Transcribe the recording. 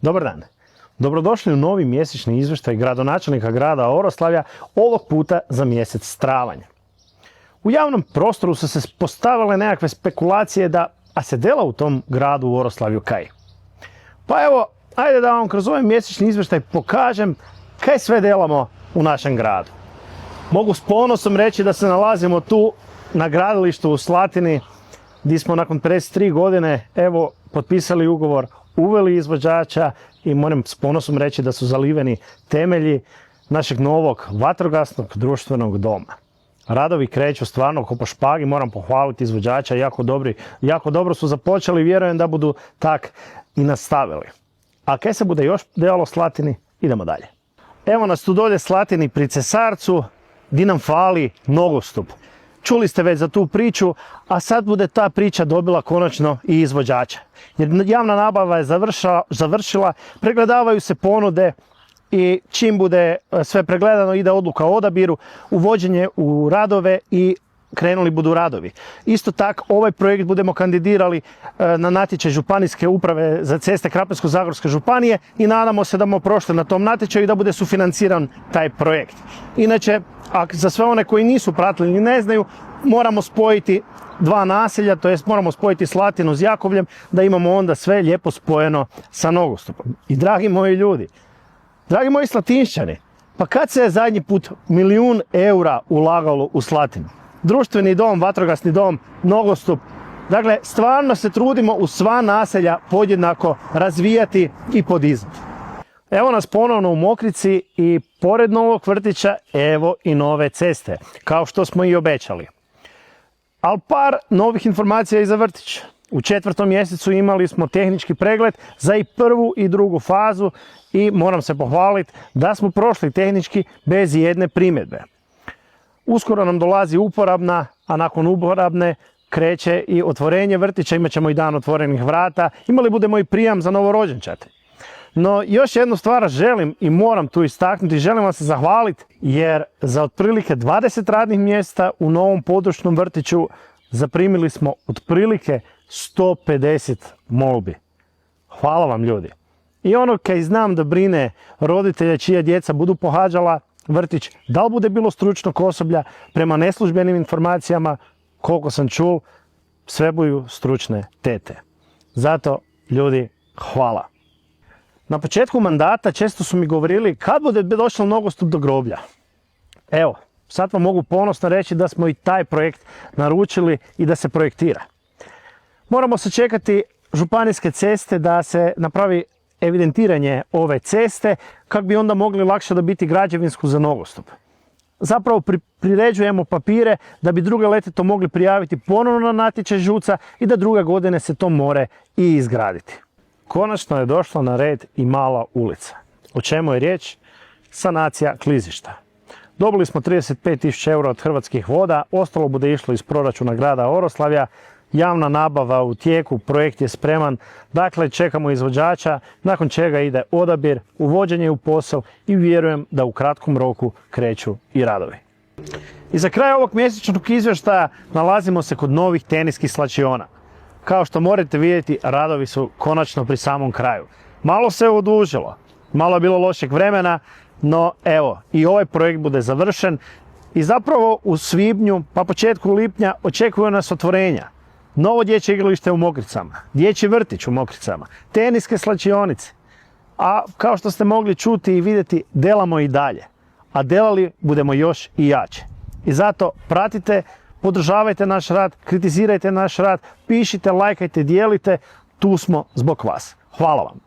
Dobar dan. Dobrodošli u novi mjesečni izvještaj gradonačelnika grada Oroslavlja, ovog puta za mjesec travanj. U javnom prostoru su se postavile nekakve spekulacije a se dela u tom gradu u Oroslavlju kaj. Pa evo, ajde da vam kroz ovaj mjesečni izvještaj pokažem kaj sve delamo u našem gradu. Mogu s ponosom reći da se nalazimo tu na gradilištu u Slatini, gdje smo nakon 53 godine potpisali ugovor, uveli izvođača i moram s ponosom reći da su zaliveni temelji našeg novog vatrogasnog društvenog doma. Radovi kreću stvarno ko po špagi, moram pohvaliti izvođača, jako dobro su započeli i vjerujem da budu tak i nastavili. A kaj se bude još delalo Slatini, idemo dalje. Evo nas tu dolje Slatini pri Cesarcu, gdje nam fali nogostup. Čuli ste već za tu priču, a sad bude ta priča dobila konačno i izvođača. Jer javna nabava je završila, pregledavaju se ponude i čim bude sve pregledano ide odluka o odabiru, uvođenje u radove i krenuli budu radovi. Isto tako ovaj projekt budemo kandidirali na natječaj Županijske uprave za ceste Krapinsko-zagorske županije i nadamo se da bomo prošli na tom natječaju i da bude sufinanciran taj projekt. Inače, za sve one koji nisu pratili ili ne znaju, moramo spojiti dva naselja, to jest moramo spojiti Slatinu s Jakovljem da imamo onda sve lijepo spojeno sa nogostupom. I dragi moji ljudi, dragi moji Slatinšćani, pa kad se je zadnji put 1 milijun eura ulagalo u Slatinu? Društveni dom, vatrogasni dom, nogostup. Dakle, stvarno se trudimo u sva naselja podjednako razvijati i podizati. Evo nas ponovno u Mokrici i pored novog vrtića, evo i nove ceste, kao što smo i obećali. Ali par novih informacija i za vrtić. U 4. mjesecu imali smo tehnički pregled za i prvu i drugu fazu i moram se pohvaliti da smo prošli tehnički bez jedne primjedbe. Uskoro nam dolazi uporabna, a nakon uporabne kreće i otvorenje vrtića, imat ćemo i dan otvorenih vrata, imali budemo i prijam za novorođenčate. No još jednu stvar želim i moram tu istaknuti, želim vam se zahvaliti jer za otprilike 20 radnih mjesta u novom područnom vrtiću zaprimili smo otprilike 150 molbi. Hvala vam ljudi. I ono kaj znam da brine roditelja čija djeca budu pohađala vrtić, da li bude bilo stručnog osoblja, prema neslužbenim informacijama, koliko sam čul, sve budu stručne tete. Zato, ljudi, hvala. Na početku mandata često su mi govorili kad bude došao nogostup do groblja. Evo, sad vam mogu ponosno reći da smo i taj projekt naručili i da se projektira. Moramo se čekati županijske ceste da se napravi evidentiranje ove ceste kako bi onda mogli lakše dobiti građevinsku za nogostup. Zapravo priređujemo papire da bi druge lete to mogli prijaviti ponovno na natječaj ŽUC-a i da druge godine se to more i izgraditi. Konačno je došla na red i mala ulica. O čemu je riječ? Sanacija klizišta. Dobili smo 35.000 eura od Hrvatskih voda, ostalo bude išlo iz proračuna grada Oroslavlja. Javna nabava u tijeku, projekt je spreman, dakle čekamo izvođača, nakon čega ide odabir, uvođenje u posao i vjerujem da u kratkom roku kreću i radovi. I za kraj ovog mjesečnog izvještaja nalazimo se kod novih teniskih slačiona. Kao što morate vidjeti, radovi su konačno pri samom kraju. Malo se odužilo, malo je bilo lošeg vremena, no evo i ovaj projekt bude završen i zapravo u svibnju pa početku lipnja očekuju nas otvorenja. Novo dječje igralište u Mokricama, dječji vrtić u Mokricama, teniske slačionice. A kao što ste mogli čuti i vidjeti, delamo i dalje. A delali budemo još i jače. I zato pratite, podržavajte naš rad, kritizirajte naš rad, pišite, lajkajte, dijelite. Tu smo zbog vas. Hvala vam.